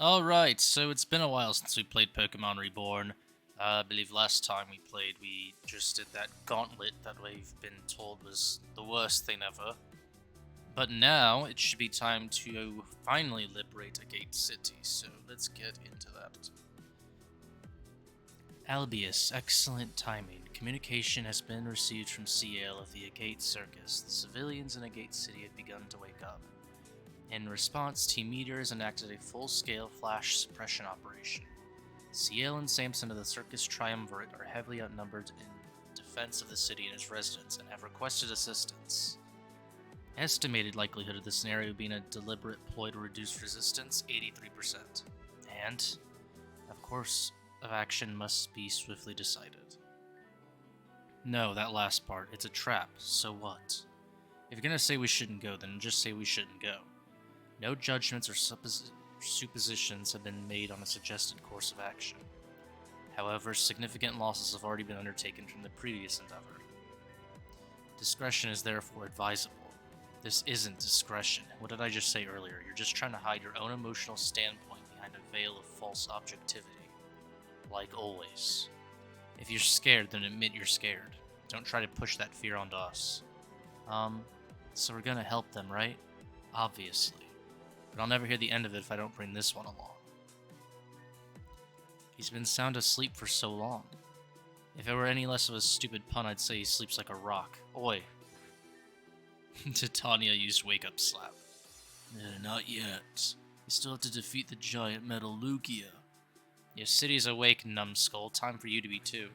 Alright, so it's been a while since we played Pokemon Reborn. I believe last time we played, we just did that gauntlet that we've been told was the worst thing ever. But now, it should be time to finally liberate Agate City, so let's get into that. Albius, excellent timing. Communication has been received from CL of the Agate Circus. The civilians in Agate City have begun to wake up. In response, Team Meteor has enacted a full-scale flash suppression operation. CL and Samson of the Circus Triumvirate are heavily outnumbered in defense of the city and its residents and have requested assistance. Estimated likelihood of the scenario being a deliberate ploy to reduce resistance, 83%. And, of course, of action must be swiftly decided. No, that last part, it's a trap, so what? If you're gonna say we shouldn't go, then just say we shouldn't go. No judgments or suppositions have been made on a suggested course of action. However, significant losses have already been undertaken from the previous endeavor. Discretion is therefore advisable. This isn't discretion. What did I just say earlier? You're just trying to hide your own emotional standpoint behind a veil of false objectivity. Like always. If you're scared, then admit you're scared. Don't try to push that fear onto us. So we're gonna help them, right? Obviously. But I'll never hear the end of it if I don't bring this one along. He's been sound asleep for so long. If it were any less of a stupid pun, I'd say he sleeps like a rock. Oi. Titania used Wake Up Slap. Not yet. You still have to defeat the giant metal Lugia. Your city's awake, numbskull. Time for you to be too.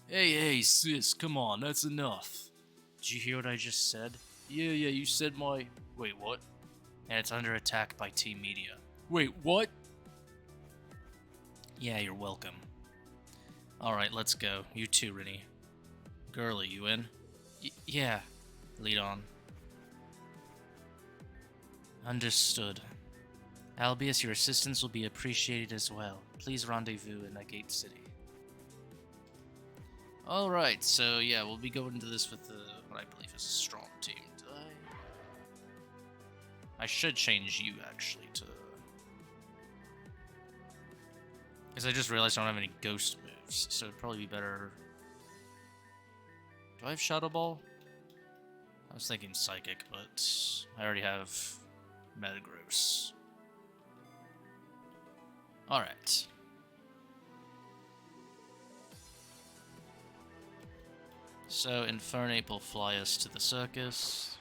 Hey, sis, come on, that's enough. Did you hear what I just said? Yeah, you said my... Wait, what? And it's under attack by Team Meteor. Wait, what? Yeah, you're welcome. Alright, let's go. You too, Rennie. Girly, you in? Yeah. Lead on. Understood. Albius, your assistance will be appreciated as well. Please rendezvous in Agate City. Alright, so yeah, we'll be going into this with what I believe is a strong team. I should change you, actually, to... Because I just realized I don't have any ghost moves, so it'd probably be better... Do I have Shadow Ball? I was thinking Psychic, but I already have Metagross. Alright. So Infernape will fly us to the circus.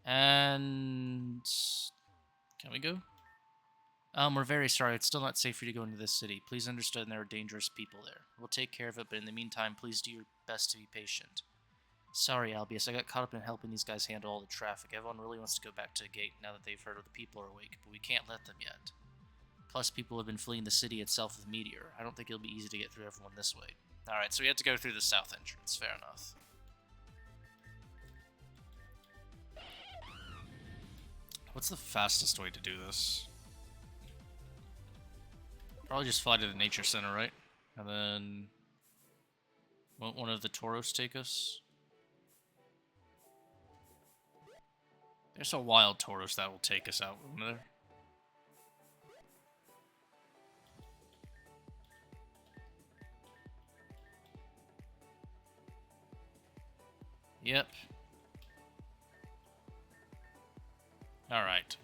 And... Can we go? We're very sorry. It's still not safe for you to go into this city. Please understand there are dangerous people there. We'll take care of it, but in the meantime, please do your best to be patient. Sorry, Albius. I got caught up in helping these guys handle all the traffic. Everyone really wants to go back to the gate now that they've heard the people are awake, but we can't let them yet. Plus, people have been fleeing the city itself with Meteor. I don't think it'll be easy to get through everyone this way. Alright, so we have to go through the south entrance. Fair enough. What's the fastest way to do this? Probably just fly to the nature center, right? And then... Won't one of the Tauros take us? There's a wild Tauros that will take us out, isn't there? Yep. Alright.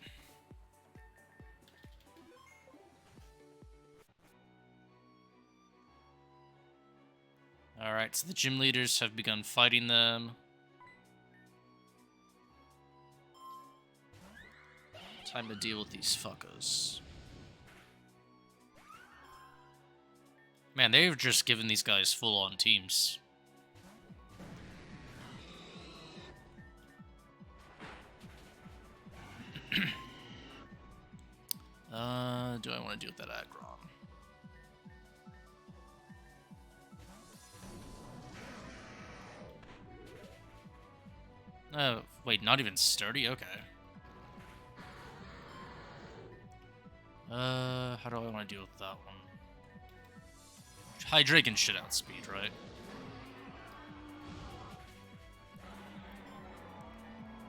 Alright, so the gym leaders have begun fighting them. Time to deal with these fuckers. Man, they've just given these guys full-on teams. Do I want to deal with that Aggron? Oh, wait, not even sturdy? Okay. How do I want to deal with that one? Hydreigon should outspeed, right?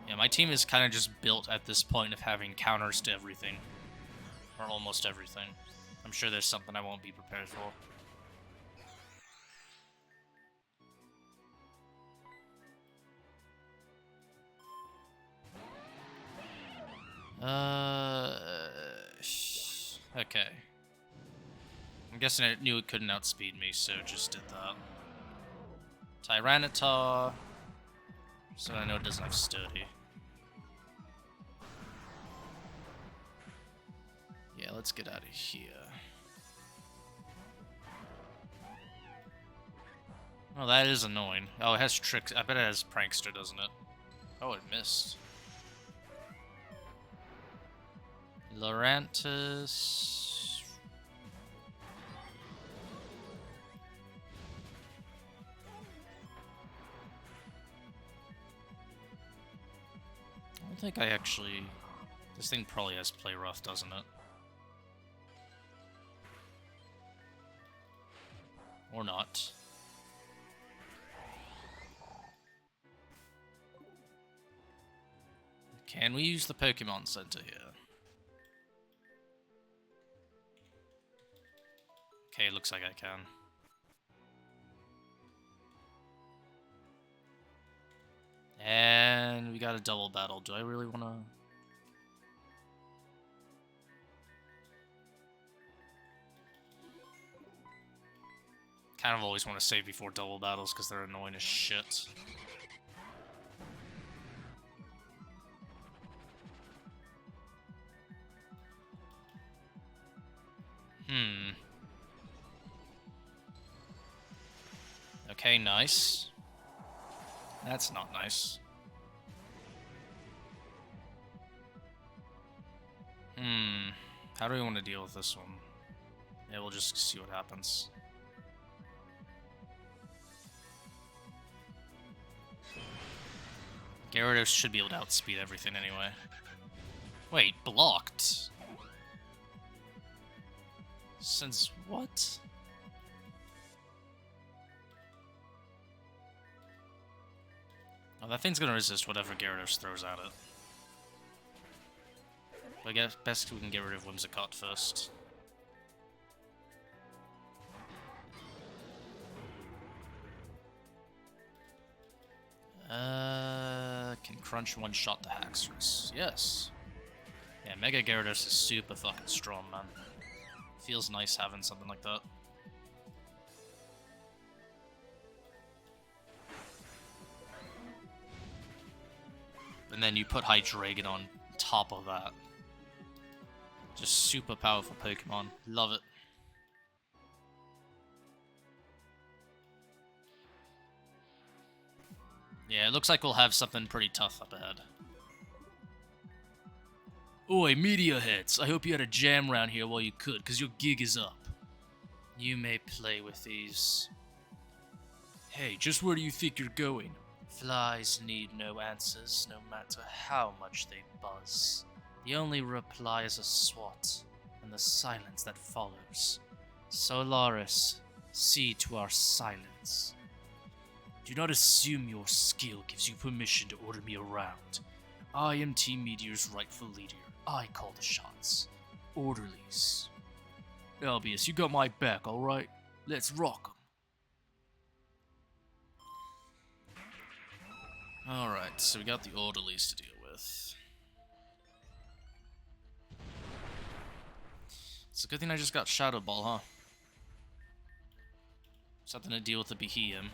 Yeah, my team is kind of just built at this point of having counters to everything. Or almost everything. I'm sure there's something I won't be prepared for. Okay. I'm guessing it knew it couldn't outspeed me, so just did that. Tyranitar. So I know it doesn't have Sturdy. Yeah, let's get out of here. Oh, that is annoying. Oh, it has tricks. I bet it has Prankster, doesn't it? Oh, it missed. Lurantis. I don't think I actually... This thing probably has Play Rough, doesn't it? Or not. Can we use the Pokemon Center here? Okay, looks like I can. And we got a double battle. Do I really want to... Kind of always want to save before double battles because they're annoying as shit. Okay, nice. That's not nice. How do we want to deal with this one? Yeah, we'll just see what happens. Gyarados should be able to outspeed everything anyway. Wait, blocked? Since what? Oh, that thing's gonna resist whatever Gyarados throws at it. But I guess best we can get rid of Whimsicott first. Can crunch one-shot the Haxorus. Yes. Yeah, Mega Gyarados is super fucking strong, man. Feels nice having something like that. And then you put Hydreigon on top of that. Just super powerful Pokemon. Love it. Yeah, it looks like we'll have something pretty tough up ahead. Oi, Meteor Heads! I hope you had a jam round here while you could, because your gig is up. You may play with these. Hey, just where do you think you're going? Flies need no answers, no matter how much they buzz. The only reply is a swat, and the silence that follows. Solaris, see to our silence. Do not assume your skill gives you permission to order me around. I am Team Meteor's rightful leader. I call the shots. Orderlies. Albius, you got my back, alright? Let's rock 'em. Alright, so we got the orderlies to deal with. It's a good thing I just got Shadow Ball, huh? Something to deal with the Behem.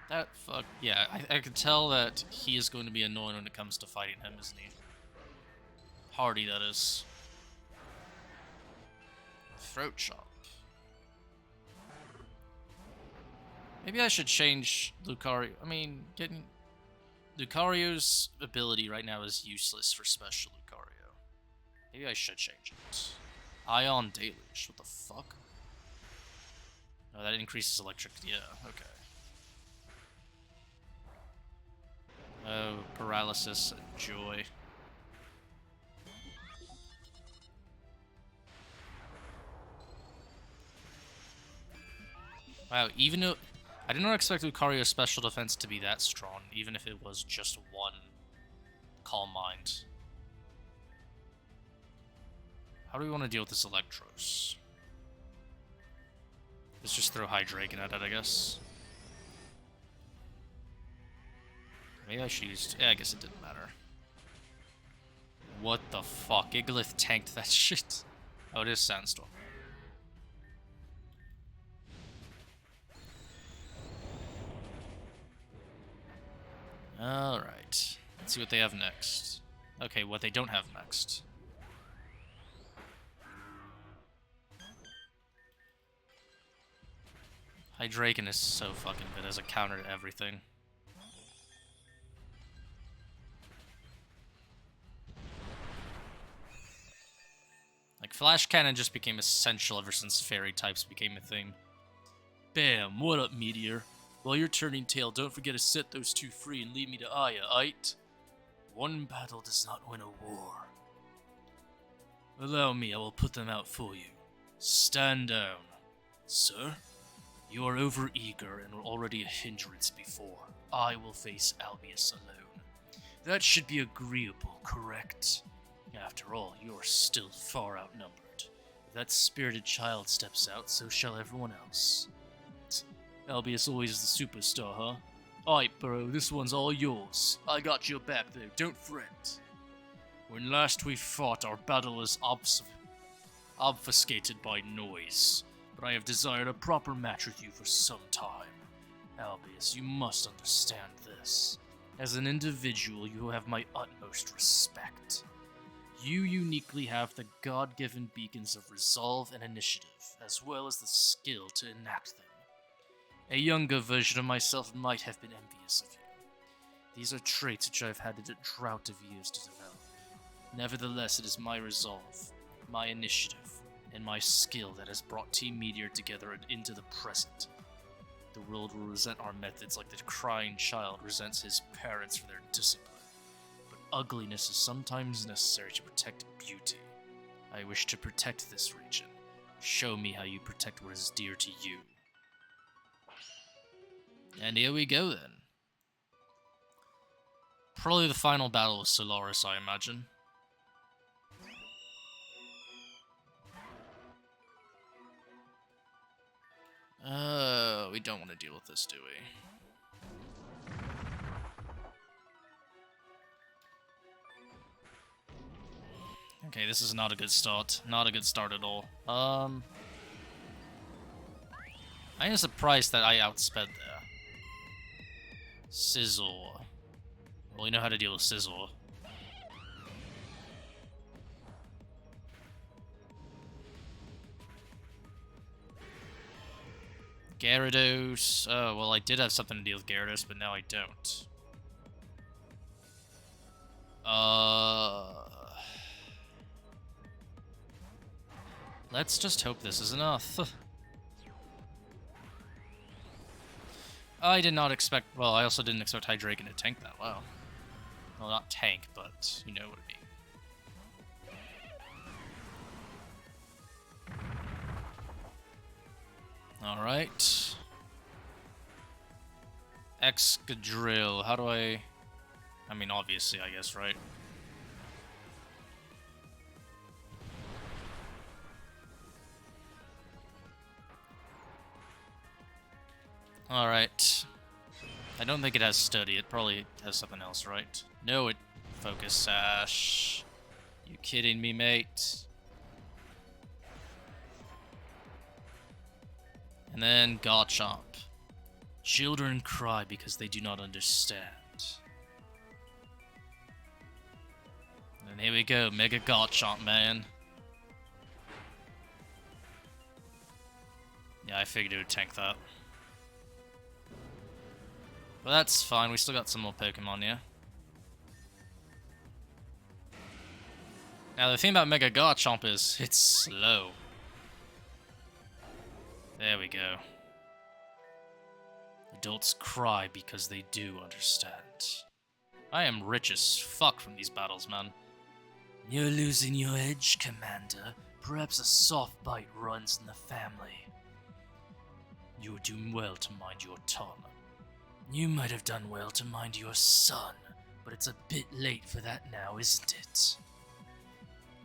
That fuck... Yeah, I can tell that he is going to be annoying when it comes to fighting him, isn't he? Hardy, that is. Throat Chop. Maybe I should change Lucario. I mean, getting... Lucario's ability right now is useless for special Lucario. Maybe I should change it. Ion Deluge. What the fuck? Oh, that increases electric... Yeah, okay. Oh, Paralysis and Joy. Wow, even I did not expect Lucario's special defense to be that strong, even if it was just one Calm Mind. How do we want to deal with this Electros? Let's just throw Hydreigon at it, I guess. Maybe I should use... Yeah, I guess it didn't matter. What the fuck? Iglith tanked that shit. Oh, it is Sandstorm. Alright. Let's see what they have next. Okay, what they don't have next. Hydreigon is so fucking good as a counter to everything. Like, Flash Cannon just became essential ever since Fairy types became a thing. Bam! What up, Meteor? While you're turning tail, don't forget to set those two free and leave me to Aya, aight? One battle does not win a war. Allow me, I will put them out for you. Stand down. Sir? You are overeager and were already a hindrance before. I will face Albius alone. That should be agreeable, correct? After all, you are still far outnumbered. If that spirited child steps out, so shall everyone else. Albius always the superstar, huh? Aight, bro, this one's all yours. I got your back there, don't fret. When last we fought, our battle was obfuscated by noise, but I have desired a proper match with you for some time. Albius, you must understand this. As an individual, you have my utmost respect. You uniquely have the God-given beacons of resolve and initiative, as well as the skill to enact them. A younger version of myself might have been envious of you. These are traits which I have had a drought of years to develop. Nevertheless, it is my resolve, my initiative, and my skill that has brought Team Meteor together and into the present. The world will resent our methods like the crying child resents his parents for their discipline. But ugliness is sometimes necessary to protect beauty. I wish to protect this region. Show me how you protect what is dear to you. And here we go then. Probably the final battle with Solaris, I imagine. We don't want to deal with this, do we? Okay, this is not a good start. Not a good start at all. I am surprised that I outsped there. Sizzle. Well, you know how to deal with Sizzle. Gyarados. Oh, well, I did have something to deal with Gyarados, but now I don't. Let's just hope this is enough. I did not expect... Well, I also didn't expect Hydreigon to tank that well. Well, not tank, but you know what I mean. Alright. Excadrill. How do I mean, obviously, I guess, right? Alright. I don't think it has study. It probably has something else, right? No, it... Focus Sash. You kidding me, mate? And then Garchomp. Children cry because they do not understand. And here we go, Mega Garchomp, man. Yeah, I figured it would tank that. But that's fine, we still got some more Pokemon, yeah? Now, the thing about Mega Garchomp is, it's slow. There we go. Adults cry because they do understand. I am rich as fuck from these battles, man. You're losing your edge, Commander. Perhaps a soft bite runs in the family. You would do well to mind your tongue. You might have done well to mind your son, but it's a bit late for that now, isn't it?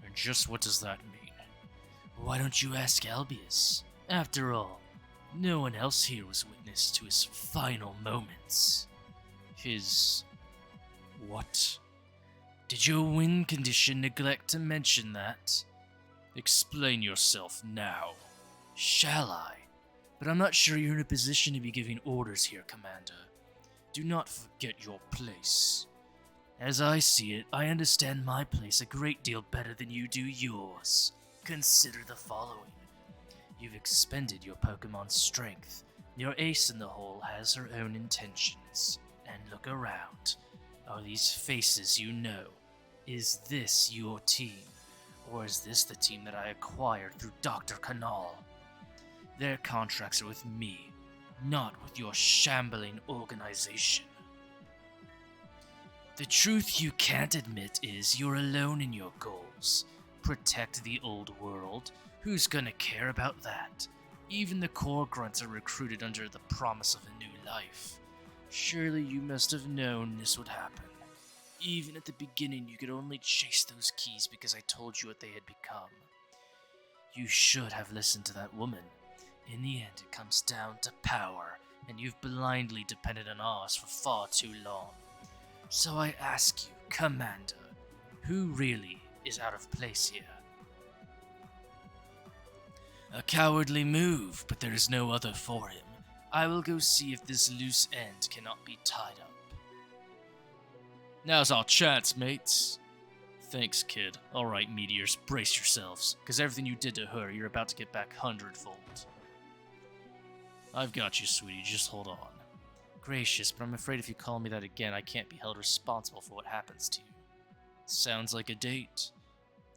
And just what does that mean? Why don't you ask Albius? After all, no one else here was witness to his final moments. His... what? Did your win condition neglect to mention that? Explain yourself now. Shall I? But I'm not sure you're in a position to be giving orders here, Commander. Do not forget your place. As I see it, I understand my place a great deal better than you do yours. Consider the following. You've expended your Pokemon's strength. Your ace in the hole has her own intentions. And look around. Are these faces you know? Is this your team? Or is this the team that I acquired through Dr. Canal? Their contracts are with me, not with your shambling organization. The truth you can't admit is you're alone in your goals. Protect the old world. Who's gonna care about that? Even the core grunts are recruited under the promise of a new life. Surely you must have known this would happen. Even at the beginning, you could only chase those keys because I told you what they had become. You should have listened to that woman. In the end, it comes down to power, and you've blindly depended on ours for far too long. So I ask you, Commander, who really is out of place here? A cowardly move, but there is no other for him. I will go see if this loose end cannot be tied up. Now's our chance, mates. Thanks, kid. Alright, Meteors, brace yourselves, because everything you did to her, you're about to get back hundredfold. I've got you, sweetie, just hold on. Gracious, but I'm afraid if you call me that again, I can't be held responsible for what happens to you. Sounds like a date.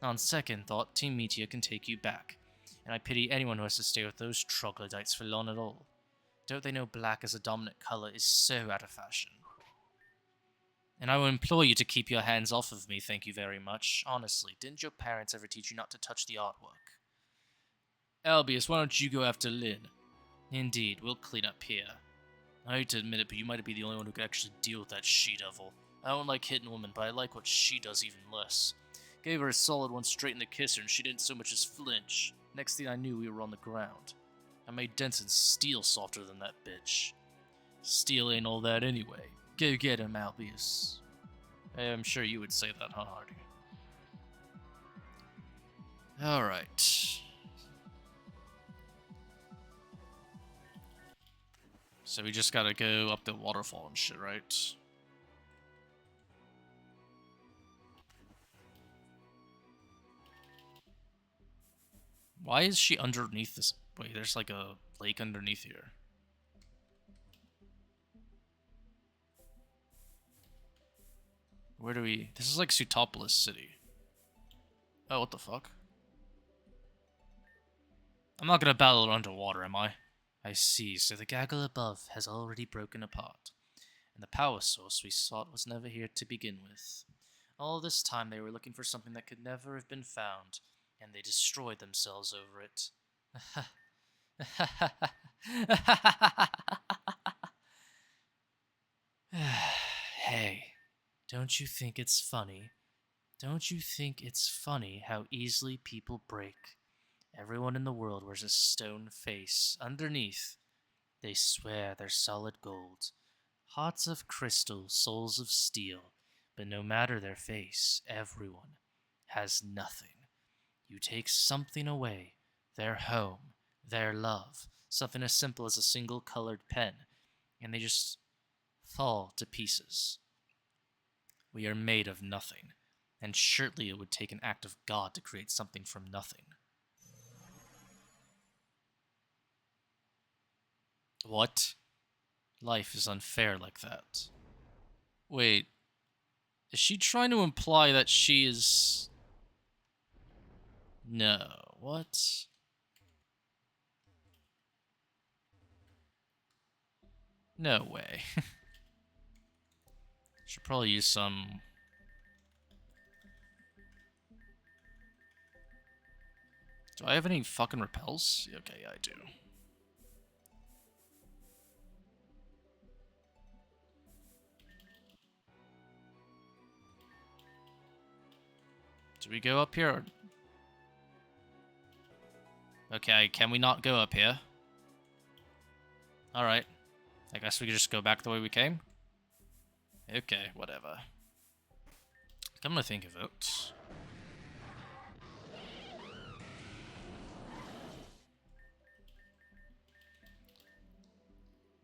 On second thought, Team Meteor can take you back, and I pity anyone who has to stay with those troglodytes for long at all. Don't they know black as a dominant color is so out of fashion? And I will implore you to keep your hands off of me, thank you very much. Honestly, didn't your parents ever teach you not to touch the artwork? Albius, why don't you go after Lynn? Indeed, we'll clean up here. I hate to admit it, but you might be the only one who could actually deal with that she-devil. I don't like hitting women, but I like what she does even less. Gave her a solid one straight in the kisser, and she didn't so much as flinch. Next thing I knew, we were on the ground. I made dents in steel softer than that bitch. Steel ain't all that anyway. Go get him, Albius. I'm sure you would say that, huh, Hardy? Alright. So we just gotta go up the waterfall and shit, right? Why is she underneath this? Wait, there's like a lake underneath here. Where do we... This is like Sutopolis City. Oh, what the fuck? I'm not gonna battle it underwater, am I? I see, so the gaggle above has already broken apart. And the power source we sought was never here to begin with. All this time they were looking for something that could never have been found, and they destroyed themselves over it. Hey, don't you think it's funny? Don't you think it's funny how easily people break? Everyone in the world wears a stone face. Underneath, they swear they're solid gold. Hearts of crystal, souls of steel. But no matter their face, everyone has nothing. You take something away, their home, their love, something as simple as a single colored pen, and they just fall to pieces. We are made of nothing, and surely it would take an act of God to create something from nothing. What? Life is unfair like that. Wait, is she trying to imply that she is... No, what? No way. Should probably use some... Do I have any fucking repels? Okay, I do. Do we go up here? Or... Okay, can we not go up here? Alright. I guess we could just go back the way we came? Okay, whatever. Come to think of it...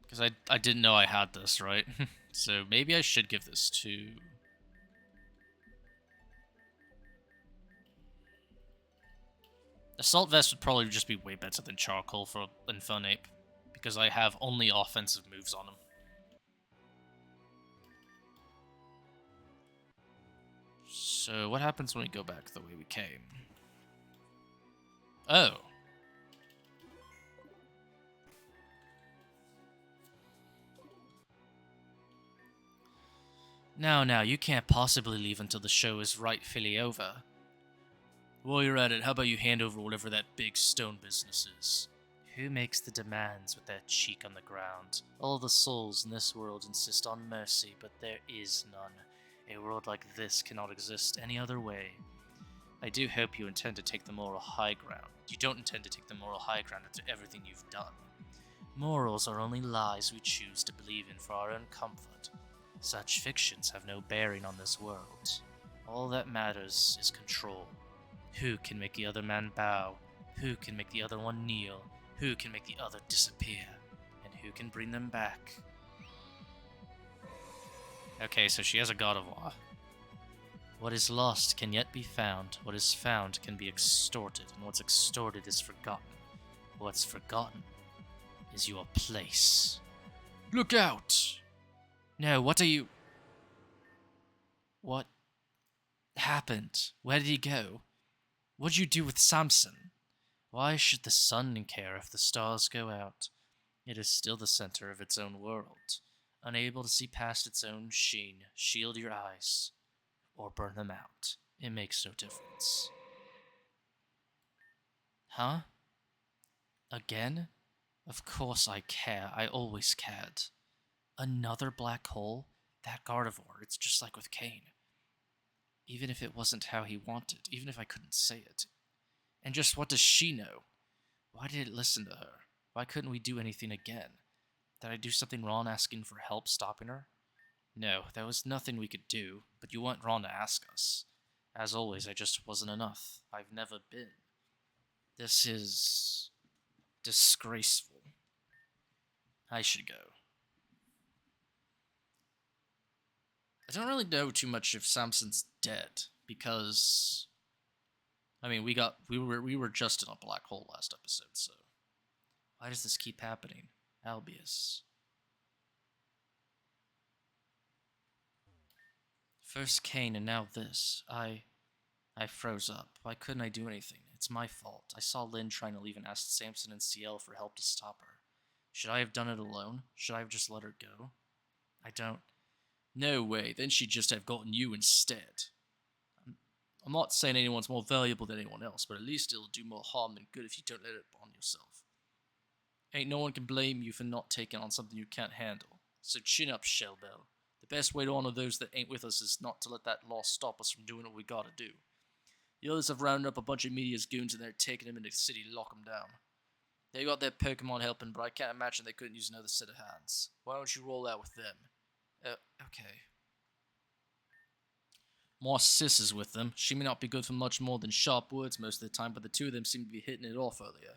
Because I didn't know I had this, right? So maybe I should give this to... Assault Vest would probably just be way better than Charcoal for Infernape, because I have only offensive moves on him. So what happens when we go back the way we came? Oh. Now, you can't possibly leave until the show is rightfully over. While you're at it, how about you hand over whatever that big stone business is? Who makes the demands with their cheek on the ground? All the souls in this world insist on mercy, but there is none. A world like this cannot exist any other way. I do hope you intend to take the moral high ground. You don't intend to take the moral high ground after everything you've done. Morals are only lies we choose to believe in for our own comfort. Such fictions have no bearing on this world. All that matters is control. Who can make the other man bow? Who can make the other one kneel? Who can make the other disappear? And who can bring them back? Okay, so she has a Gardevoir. What is lost can yet be found. What is found can be extorted. And what's extorted is forgotten. What's forgotten is your place. Look out! No, what are you... What happened? Where did he go? What'd you do with Samson? Why should the sun care if the stars go out? It is still the center of its own world, unable to see past its own sheen. Shield your eyes, or burn them out. It makes no difference. Huh? Again? Of course I care. I always cared. Another black hole? That Gardevoir, it's just like with Kane. Even if it wasn't how he wanted, even if I couldn't say it. And just what does she know? Why did it listen to her? Why couldn't we do anything again? Did I do something wrong asking for help stopping her? No, there was nothing we could do, but you weren't wrong to ask us. As always, I just wasn't enough. I've never been. This is... disgraceful. I should go. I don't really know too much if Samson's dead, because... I mean, we were just in a black hole last episode, so... Why does this keep happening? Albius. First Kane and now this. I froze up. Why couldn't I do anything? It's my fault. I saw Lynn trying to leave and asked Samson and CL for help to stop her. Should I have done it alone? Should I have just let her go? I don't... No way, then she'd just have gotten you instead. I'm not saying anyone's more valuable than anyone else, but at least it'll do more harm than good if you don't let it on yourself. Ain't no one can blame you for not taking on something you can't handle. So chin up, Shellbell. The best way to honor those that ain't with us is not to let that loss stop us from doing what we gotta do. The others have rounded up a bunch of Meteor's goons and they're taking them into the city to lock them down. They got their Pokemon helping, but I can't imagine they couldn't use another set of hands. Why don't you roll out with them? Okay. More sis is with them. She may not be good for much more than sharp words most of the time, but the two of them seem to be hitting it off earlier.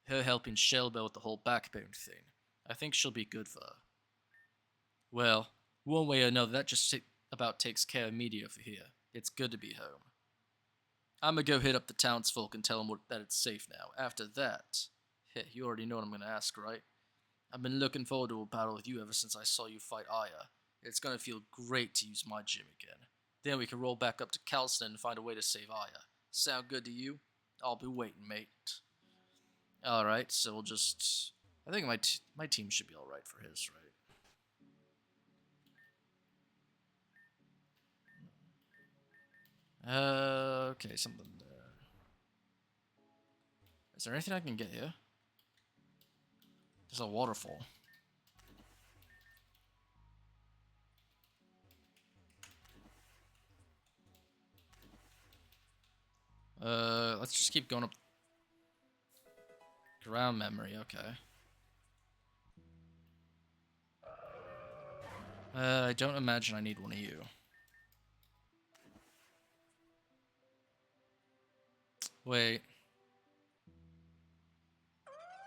Her helping Shellbell with the whole backbone thing. I think she'll be good for her. Well, one way or another, that just about takes care of Meteor for here. It's good to be home. I'm gonna go hit up the townsfolk and tell them that it's safe now. After that, you already know what I'm gonna ask, right? I've been looking forward to a battle with you ever since I saw you fight Aya. It's gonna feel great to use my gym again. Then we can roll back up to Calcenon and find a way to save Aya. Sound good to you? I'll be waiting, mate. Alright, so we'll just... I think my team should be alright for his, right? Okay, something there. Is there anything I can get here? There's a waterfall. Let's just keep going up. Ground memory, okay. I don't imagine I need one of you. Wait.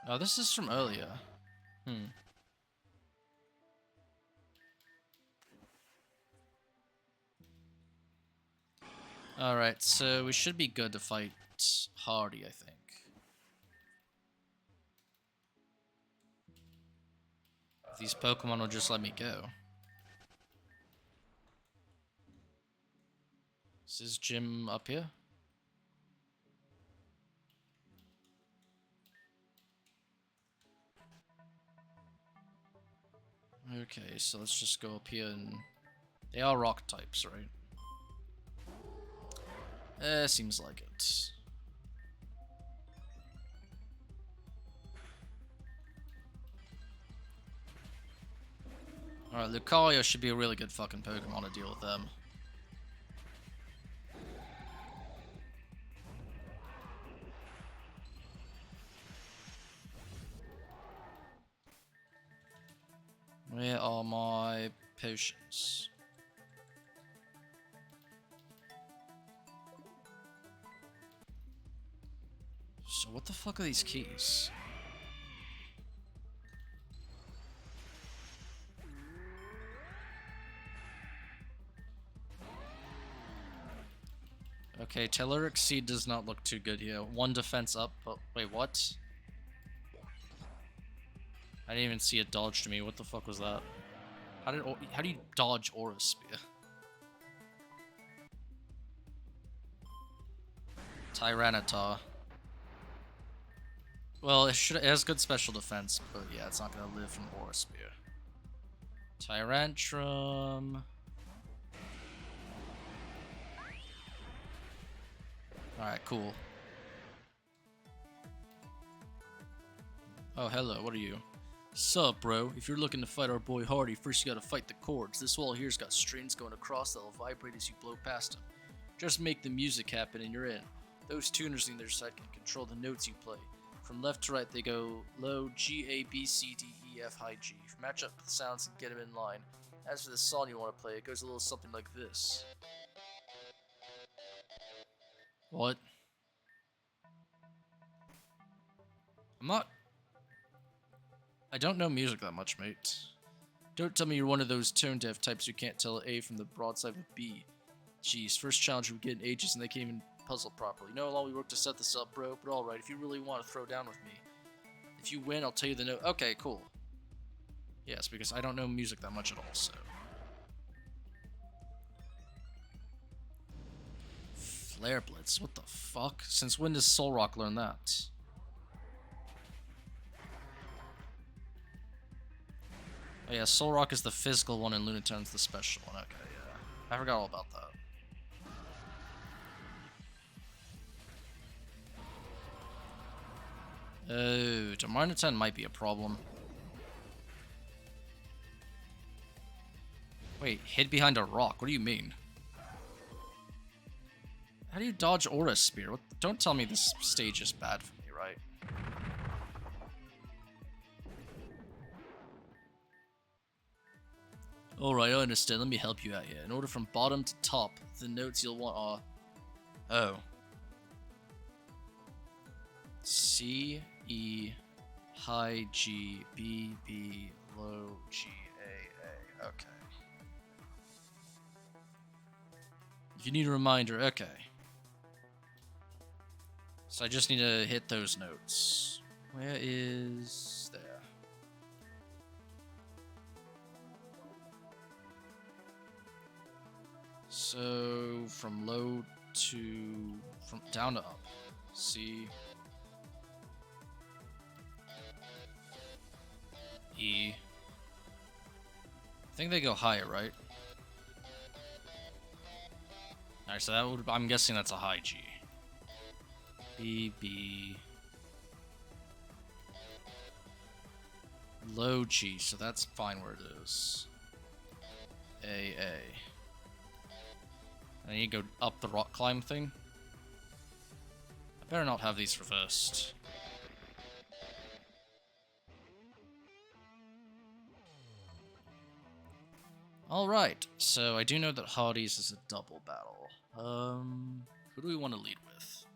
Oh, this is from earlier. Alright, so we should be good to fight Hardy, I think. If these Pokemon will just let me go. Is this gym up here? Okay, so let's just go up here and... They are rock types, right? Seems like it. Alright, Lucario should be a really good fucking Pokemon to deal with them. Where are my potions? So what the fuck are these keys? Okay, Telluric Seed does not look too good here. One defense up, but wait, what? I didn't even see it dodge to me. What the fuck was that? How do you dodge Aura Spear? Tyranitar. Well, it has good special defense, but yeah, it's not gonna live from Aura Spear. Tyrantrum. Alright, cool. Oh, hello, what are you? Sup, bro? If you're looking to fight our boy Hardy, first you gotta fight the chords. This wall here's got strings going across that'll vibrate as you blow past them. Just make the music happen and you're in. Those tuners on their side can control the notes you play. From left to right they go low, G, A, B, C, D, E, F, high, G. Match up the sounds and get them in line. As for the song you want to play, it goes a little something like this. What? I don't know music that much, mate. Don't tell me you're one of those tone-deaf types who can't tell A from the broadside of a B. Jeez, first challenge we get in ages and they can't even puzzle properly. You know how long we worked to set this up, bro? But alright, if you really want to throw down with me. If you win, I'll tell you the note. Okay, cool. Yes, because I don't know music that much at all, so... Flare Blitz, what the fuck? Since when does Solrock learn that? Oh yeah, Solrock is the physical one and Lunaton's the special one. Okay, yeah. I forgot all about that. Oh, Darmanitan might be a problem. Wait, hid behind a rock? What do you mean? How do you dodge Aura Spear? Don't tell me this stage is bad for me, right? Alright, I understand. Let me help you out here. In order from bottom to top, the notes you'll want are... Oh. C, E, high G, B, B, low G, A, A. Okay. If you need a reminder, okay. So I just need to hit those notes. Where is... there. So from low to... from down to up. C... E... I think they go higher, right? Alright, so that would... I'm guessing that's a high G. B, B... Low G, so that's fine where it is. A, A. I need to go up the rock climb thing. Better not have these reversed. Alright, so I do know that Hades is a double battle. Who do we want to lead with?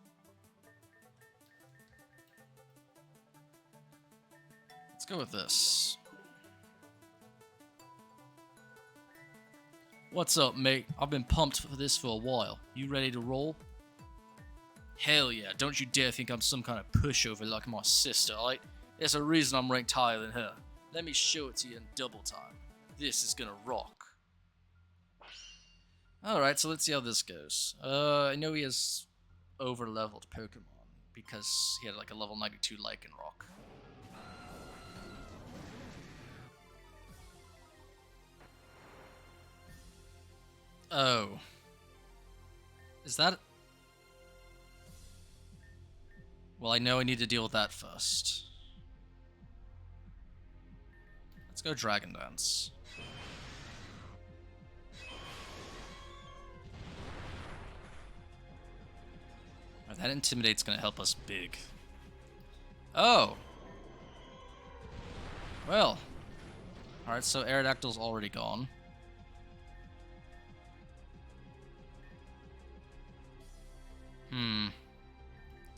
Let's go with this. What's up, mate? I've been pumped for this for a while. You ready to roll? Hell yeah, don't you dare think I'm some kind of pushover like my sister, alright? There's a reason I'm ranked higher than her. Let me show it to you in double time. This is gonna rock. Alright, so let's see how this goes. I know he has over-leveled Pokemon because he had like a level 92 Lycanroc. Oh. Is that... Well, I know I need to deal with that first. Let's go Dragon Dance. Right, that Intimidate's gonna help us big. Oh! Well. Alright, so Aerodactyl's already gone.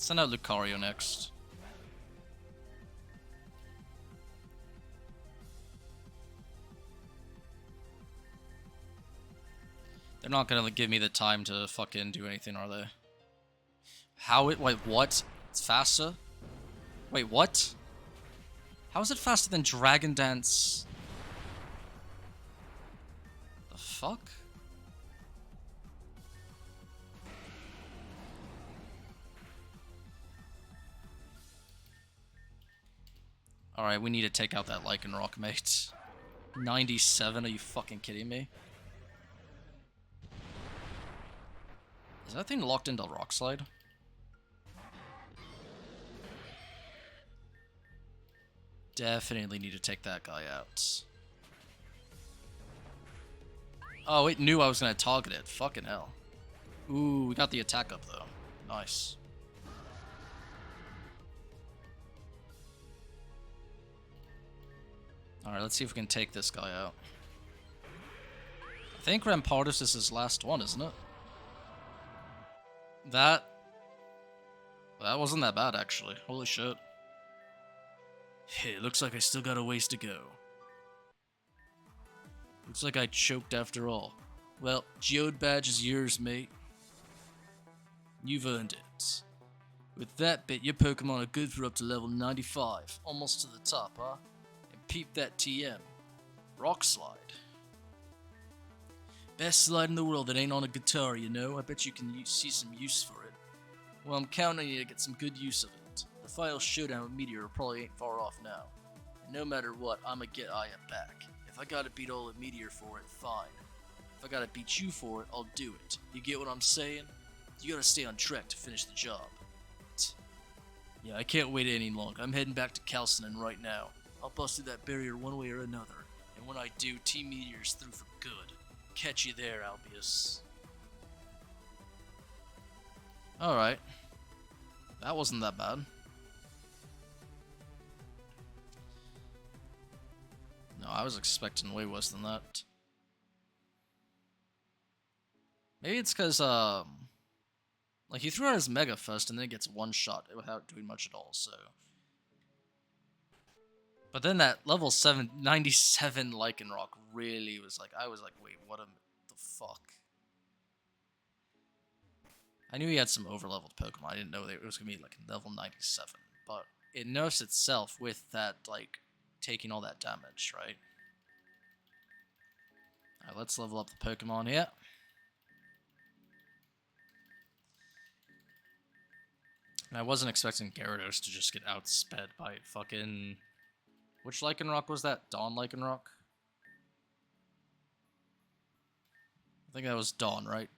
Send out Lucario next. They're not gonna give me the time to fucking do anything, are they? How it? Wait, what? It's faster? Wait, what? How is it faster than Dragon Dance? The fuck? Alright, we need to take out that Lycanroc, mate. 97? Are you fucking kidding me? Is that thing locked into Rock Slide? Definitely need to take that guy out. Oh, it knew I was going to target it. Fucking hell. Ooh, we got the attack up, though. Nice. Alright, let's see if we can take this guy out. I think Rampardos is his last one, isn't it? That wasn't that bad, actually. Holy shit. Hey, looks like I still got a ways to go. Looks like I choked after all. Well, Geode Badge is yours, mate. You've earned it. With that bit, your Pokemon are good for up to level 95. Almost to the top, huh? And peep that TM. Rock Slide. Best slide in the world that ain't on a guitar, you know? I bet you can see some use for it. Well, I'm counting on you to get some good use of it. The final showdown with Meteor probably ain't far off now. And no matter what, I'ma get Aya back. If I gotta beat all of Meteor for it, fine. If I gotta beat you for it, I'll do it. You get what I'm saying? You gotta stay on track to finish the job. Yeah, I can't wait any longer. I'm heading back to Calcenon right now. I'll bust through that barrier one way or another. And when I do, Team Meteor's through for good. Catch you there, Albius. Alright. That wasn't that bad. No, I was expecting way worse than that. Maybe it's because, like, he threw out his Mega first and then it gets one shot without doing much at all, so. But then that level 97 Lycanroc really was like, I was like, wait, what the fuck? I knew he had some over-leveled Pokemon. I didn't know it was going to be like level 97. But it nerfs itself with that, like, taking all that damage, right? Alright, let's level up the Pokemon here. And I wasn't expecting Gyarados to just get outsped by fucking... Which Lycanroc was that? Dawn Lycanroc? I think that was Dawn, right?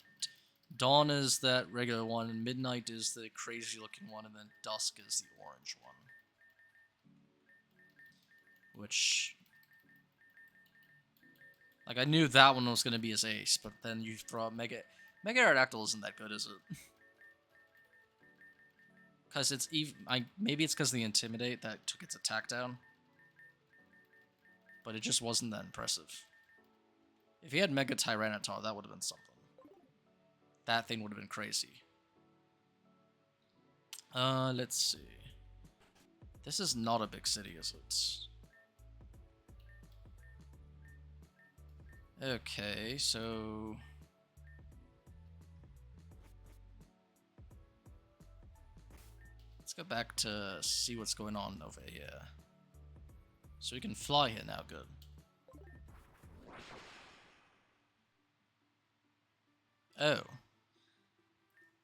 Dawn is that regular one, and Midnight is the crazy looking one, and then Dusk is the orange one. Which... Like, I knew that one was going to be his ace, but then you throw out Mega... Mega Aerodactyl isn't that good, is it? Because it's even... maybe it's because of the Intimidate that took its attack down. But it just wasn't that impressive. If he had Mega Tyranitar, that would have been something. That thing would have been crazy. Let's see. This is not a big city, is it? Okay, so... let's go back to see what's going on over here. So we can fly here now, good. Oh.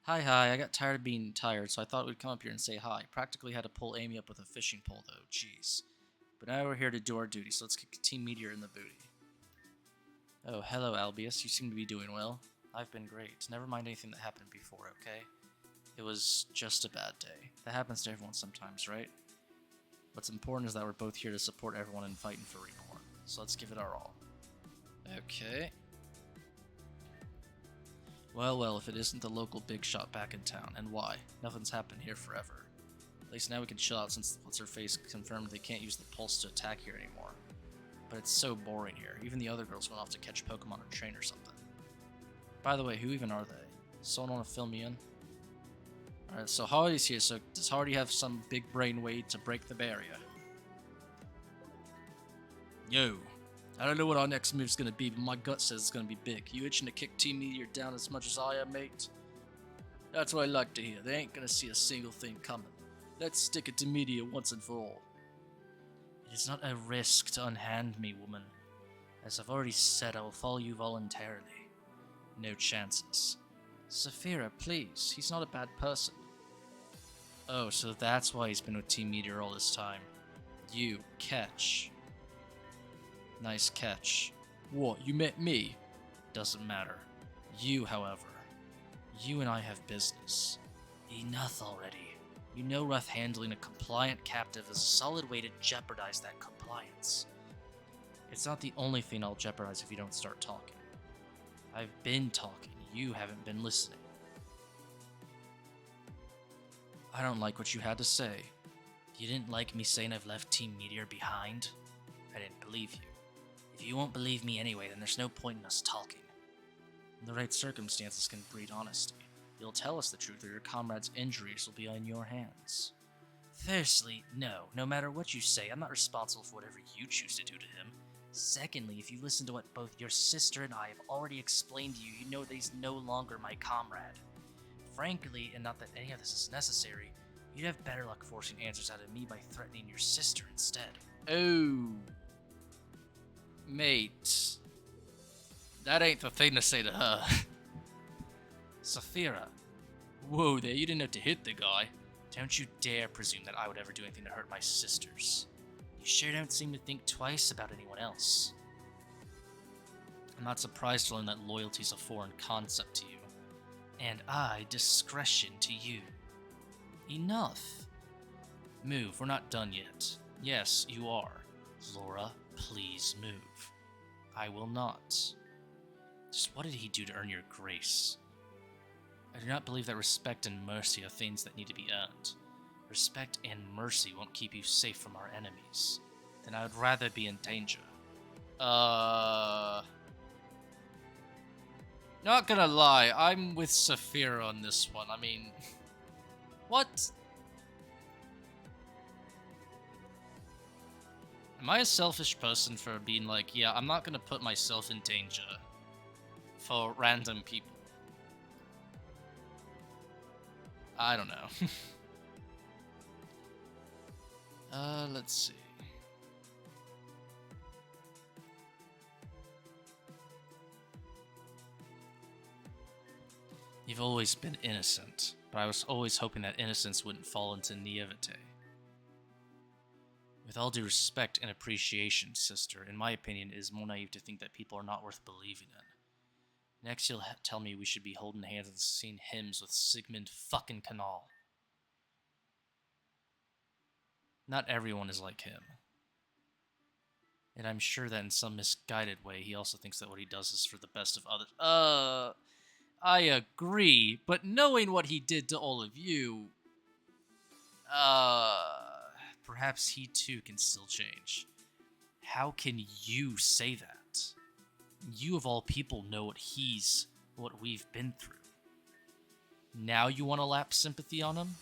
Hi, I got tired of being tired, so I thought we'd come up here and say hi. Practically had to pull Amy up with a fishing pole, though, jeez. But now we're here to do our duty, so let's kick Team Meteor in the booty. Oh, hello, Albius. You seem to be doing well. I've been great. Never mind anything that happened before, okay? It was just a bad day. That happens to everyone sometimes, right? What's important is that we're both here to support everyone in fighting for Reborn. So let's give it our all. Okay. Well, if it isn't the local big shot back in town, and why? Nothing's happened here forever. At least now we can chill out since What's-Her-Face confirmed they can't use the Pulse to attack here anymore. But it's so boring here. Even the other girls went off to catch Pokemon or train or something. By the way, who even are they? Someone want to fill me in? Alright, so Hardy's here, so does Hardy have some big brain way to break the barrier? Yo. I don't know what our next move's gonna be, but my gut says it's gonna be big. You itching to kick Team Meteor down as much as I am, mate? That's what I like to hear. They ain't gonna see a single thing coming. Let's stick it to Meteor once and for all. It is not a risk to unhand me, woman. As I've already said, I will follow you voluntarily. No chances. Saphira, please. He's not a bad person. Oh, so that's why he's been with Team Meteor all this time. You catch. Nice catch. What, you met me? Doesn't matter. You, however. You and I have business. Enough already. You know rough handling a compliant captive is a solid way to jeopardize that compliance. It's not the only thing I'll jeopardize if you don't start talking. I've been talking. You haven't been listening. I don't like what you had to say. You didn't like me saying I've left Team Meteor behind? I didn't believe you. If you won't believe me anyway, then there's no point in us talking. In the right circumstances can breed honesty. You'll tell us the truth or your comrade's injuries will be on your hands. Firstly, no. No matter what you say, I'm not responsible for whatever you choose to do to him. Secondly, if you listen to what both your sister and I have already explained to you, you know that he's no longer my comrade. Frankly, and not that any of this is necessary, you'd have better luck forcing answers out of me by threatening your sister instead. Oh. Mate. That ain't the thing to say to her. Saphira. Whoa there, you didn't have to hit the guy. Don't you dare presume that I would ever do anything to hurt my sisters. You sure don't seem to think twice about anyone else. I'm not surprised to learn that loyalty's a foreign concept to you. And discretion to you. Enough. Move, we're not done yet. Yes, you are. Laura, please move. I will not. Just what did he do to earn your grace? I do not believe that respect and mercy are things that need to be earned. Respect and mercy won't keep you safe from our enemies. Then I would rather be in danger. Not gonna lie, I'm with Saphira on this one. I mean, what? Am I a selfish person for being like, yeah, I'm not gonna put myself in danger for random people? I don't know. Let's see. You've always been innocent, but I was always hoping that innocence wouldn't fall into naivete. With all due respect and appreciation, sister, in my opinion, it is more naive to think that people are not worth believing in. Next, you'll tell me we should be holding hands and singing hymns with Sigmund fucking Canal. Not everyone is like him. And I'm sure that in some misguided way, he also thinks that what he does is for the best of others. I agree, but knowing what he did to all of you... Perhaps he too can still change. How can you say that? You of all people know what we've been through. Now you want to lap sympathy on him?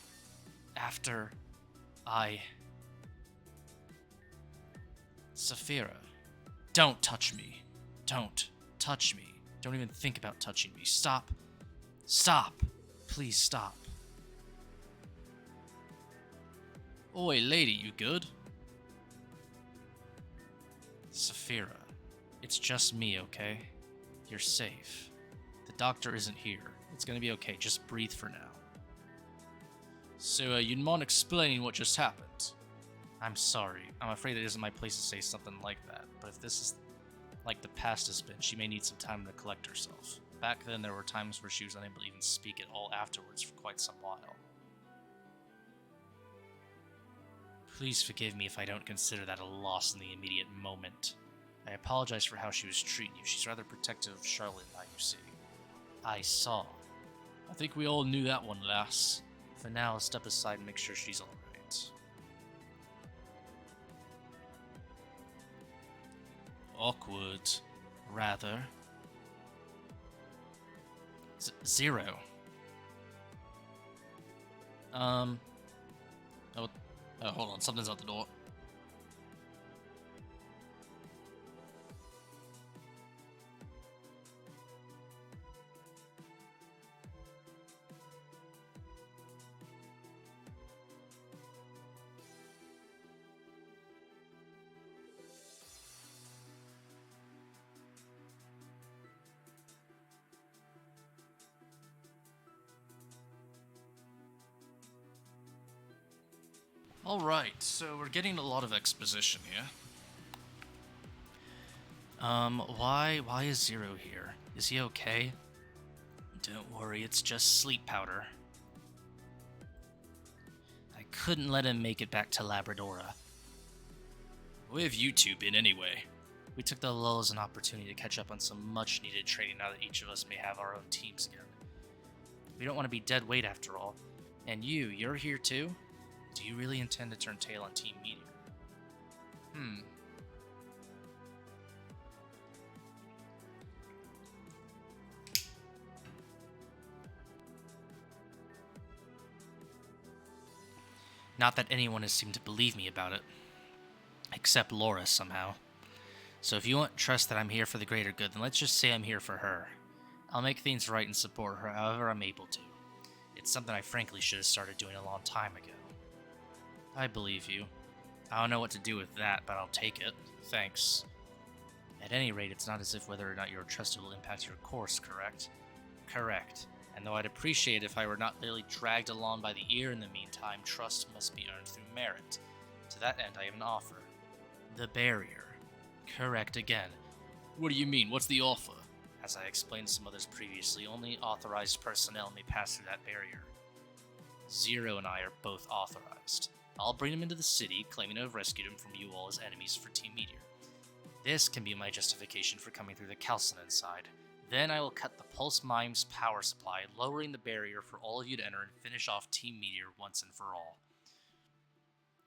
After Saphira, don't touch me. Don't touch me. Don't even think about touching me. Stop. Stop. Please stop. Oi, lady, you good? Saphira, it's just me, okay? You're safe. The doctor isn't here. It's gonna be okay. Just breathe for now. So, you'd mind explaining what just happened? I'm sorry. I'm afraid it isn't my place to say something like that. But if this is like the past has been, she may need some time to collect herself. Back then, there were times where she was unable to even speak at all afterwards for quite some while. Please forgive me if I don't consider that a loss in the immediate moment. I apologize for how she was treating you. She's rather protective of Charlotte now, you see. I saw. I think we all knew that one, lass. For now, I'll step aside and make sure she's alright. Awkward, rather. Zero. Oh, hold on, something's out the door. Alright, so we're getting a lot of exposition here. Why is Zero here? Is he okay? Don't worry, it's just sleep powder. I couldn't let him make it back to Labradora. Where have you two been anyway? We took the lull as an opportunity to catch up on some much-needed training now that each of us may have our own teams again. We don't want to be dead weight after all. And you're here too? Do you really intend to turn tail on Team Meteor? Not that anyone has seemed to believe me about it. Except Laura, somehow. So if you won't trust that I'm here for the greater good, then let's just say I'm here for her. I'll make things right and support her however I'm able to. It's something I frankly should have started doing a long time ago. I believe you. I don't know what to do with that, but I'll take it. Thanks. At any rate, it's not as if whether or not you're trusted will impact your course, correct? Correct. And though I'd appreciate if I were not merely dragged along by the ear in the meantime, trust must be earned through merit. To that end, I have an offer. The barrier. Correct again. What do you mean? What's the offer? As I explained to some others previously, only authorized personnel may pass through that barrier. Zero and I are both authorized. I'll bring him into the city, claiming to have rescued him from you all as enemies for Team Meteor. This can be my justification for coming through the Calcenon side. Then I will cut the Pulse Mime's power supply, lowering the barrier for all of you to enter and finish off Team Meteor once and for all.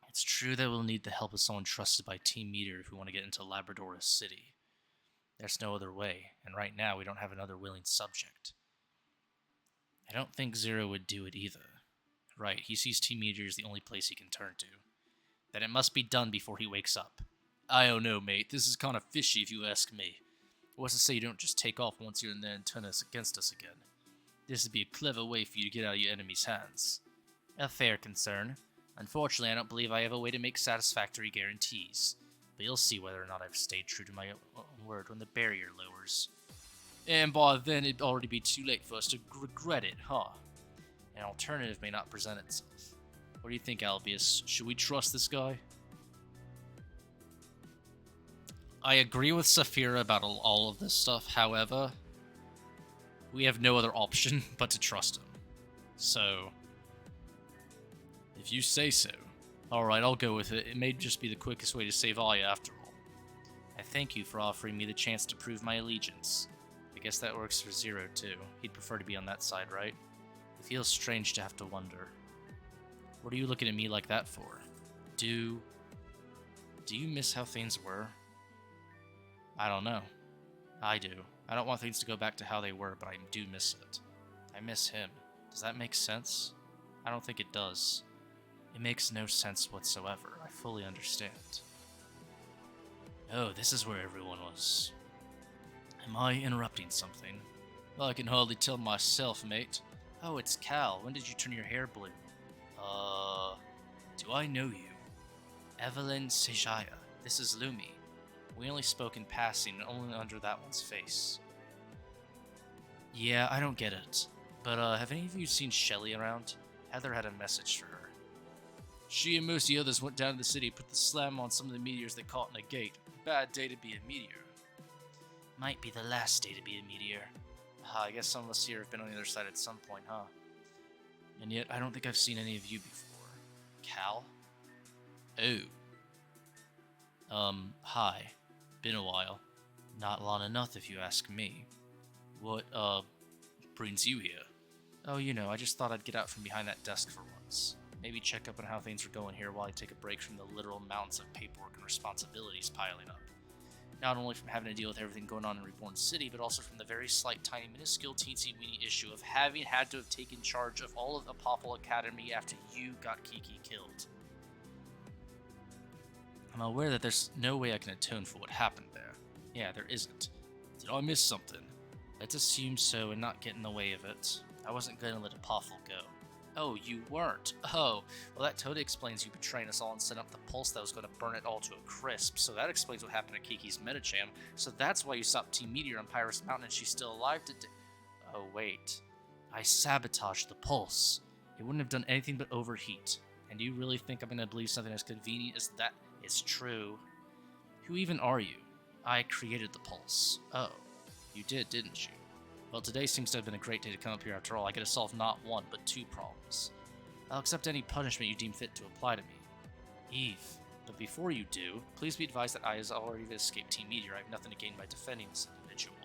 It's true that we'll need the help of someone trusted by Team Meteor if we want to get into Labradora City. There's no other way, and right now we don't have another willing subject. I don't think Zero would do it either. Right, he sees Team Meteor as the only place he can turn to. Then it must be done before he wakes up. I don't know, mate. This is kind of fishy if you ask me. What's to say you don't just take off once you're in there and turn us against us again? This would be a clever way for you to get out of your enemy's hands. A fair concern. Unfortunately, I don't believe I have a way to make satisfactory guarantees. But you'll see whether or not I've stayed true to my own word when the barrier lowers. And by then, it'd already be too late for us to regret it, huh? An alternative may not present itself. What do you think, Albius? Should we trust this guy? I agree with Saphira about all of this stuff, however, we have no other option but to trust him. So, if you say so, alright, I'll go with it. It may just be the quickest way to save Aya after all. I thank you for offering me the chance to prove my allegiance. I guess that works for Zero, too. He'd prefer to be on that side, right? It feels strange to have to wonder. What are you looking at me like that for? Do you miss how things were? I don't know. I do. I don't want things to go back to how they were, but I do miss it. I miss him. Does that make sense? I don't think it does. It makes no sense whatsoever. I fully understand. Oh, this is where everyone was. Am I interrupting something? Well, I can hardly tell myself, mate. Oh, it's Cal. When did you turn your hair blue? Do I know you? Evelyn Sejaya. This is Lumi. We only spoke in passing, and only under that one's face. Yeah, I don't get it. But, have any of you seen Shelly around? Heather had a message for her. She and most of the others went down to the city, put the slam on some of the meteors they caught in a gate. Bad day to be a meteor. Might be the last day to be a meteor. I guess some of us here have been on the other side at some point, huh? And yet, I don't think I've seen any of you before. Cal? Oh. Hi. Been a while. Not long enough if you ask me. What, brings you here? Oh, you know, I just thought I'd get out from behind that desk for once. Maybe check up on how things were going here while I take a break from the literal mountains of paperwork and responsibilities piling up. Not only from having to deal with everything going on in Reborn City, but also from the very slight, tiny, minuscule, teensy-weeny issue of having had to have taken charge of all of Apophyl Academy after you got Kiki killed. I'm aware that there's no way I can atone for what happened there. Yeah, there isn't. Did I miss something? Let's assume so and not get in the way of it. I wasn't going to let Apophyl go. Oh, you weren't? Oh, well that totally explains you betraying us all and setting up the pulse that was going to burn it all to a crisp, so that explains what happened to Kiki's Metacham, so that's why you stopped Team Meteor on Pyrus Mountain and she's still alive today. Oh wait, I sabotaged the pulse. It wouldn't have done anything but overheat. And do you really think I'm going to believe something as convenient as that is true? Who even are you? I created the pulse. Oh, you did, didn't you? Well, today seems to have been a great day to come up here after all. I get to solve not one, but two problems. I'll accept any punishment you deem fit to apply to me. Eve, but before you do, please be advised that I has already escaped Team Meteor. I have nothing to gain by defending this individual.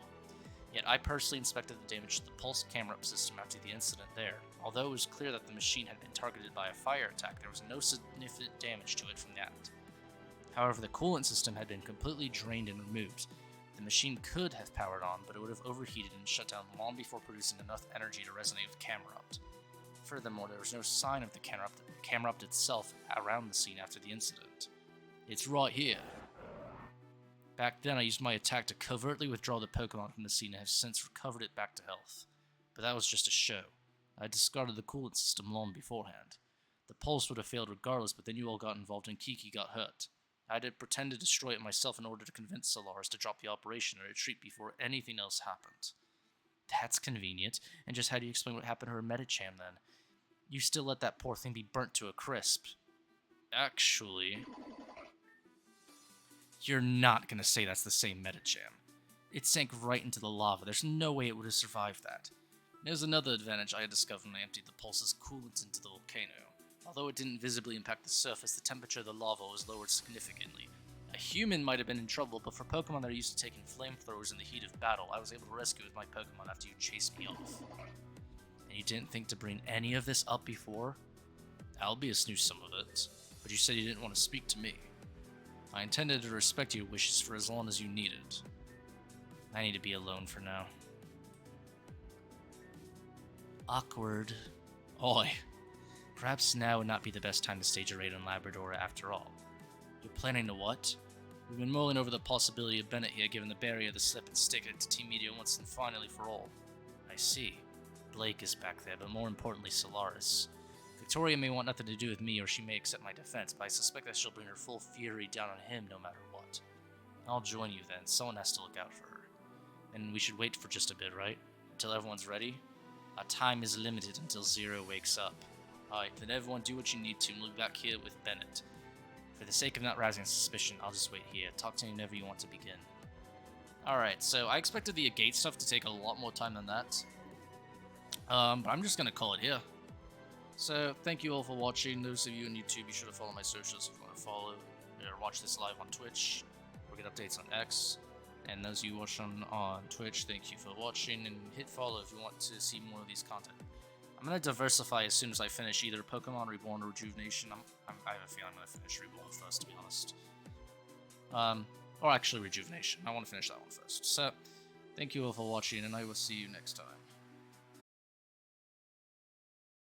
Yet I personally inspected the damage to the pulse camera-up system after the incident there. Although it was clear that the machine had been targeted by a fire attack, there was no significant damage to it from that. However, the coolant system had been completely drained and removed. The machine could have powered on, but it would have overheated and shut down long before producing enough energy to resonate with Camerupt. Furthermore, there was no sign of the Camerupt itself around the scene after the incident. It's right here. Back then, I used my attack to covertly withdraw the Pokemon from the scene and have since recovered it back to health. But that was just a show. I discarded the coolant system long beforehand. The pulse would have failed regardless, but then you all got involved and Kiki got hurt. I had to pretend to destroy it myself in order to convince Solaris to drop the operation and retreat before anything else happened. That's convenient. And just how do you explain what happened to her Metacham then? You still let that poor thing be burnt to a crisp. Actually, you're not going to say that's the same Metacham. It sank right into the lava. There's no way it would have survived that. There's another advantage I had discovered when I emptied the pulse's coolant into the volcano. Although it didn't visibly impact the surface, the temperature of the lava was lowered significantly. A human might have been in trouble, but for Pokemon that are used to taking flamethrowers in the heat of battle, I was able to rescue with my Pokemon after you chased me off. And you didn't think to bring any of this up before? Albius knew some of it, but you said you didn't want to speak to me. I intended to respect your wishes for as long as you needed. I need to be alone for now. Awkward. Oi. Perhaps now would not be the best time to stage a raid on Labrador after all. You're planning to what? We've been mulling over the possibility of Bennett here giving the barrier the slip and stick it to Team Meteor once and finally for all. I see. Blake is back there, but more importantly Solaris. Victoria may want nothing to do with me or she may accept my defense, but I suspect that she'll bring her full fury down on him no matter what. I'll join you then. Someone has to look out for her. And we should wait for just a bit, right? Until everyone's ready? Our time is limited until Zero wakes up. Alright, then everyone do what you need to and we'll be back here with Bennett. For the sake of not rousing suspicion, I'll just wait here. Talk to me whenever you want to begin. Alright, so I expected the Agate stuff to take a lot more time than that. But I'm just going to call it here. So, thank you all for watching. Those of you on YouTube, be sure to follow my socials if you want to follow or watch this live on Twitch or get updates on X. And those of you watching on Twitch, thank you for watching and hit follow if you want to see more of these content. I'm gonna diversify as soon as I finish either Pokemon Reborn or Rejuvenation. I have a feeling I'm gonna finish Reborn first, to be honest. Or actually Rejuvenation. I want to finish that one first. So, thank you all for watching, and I will see you next time.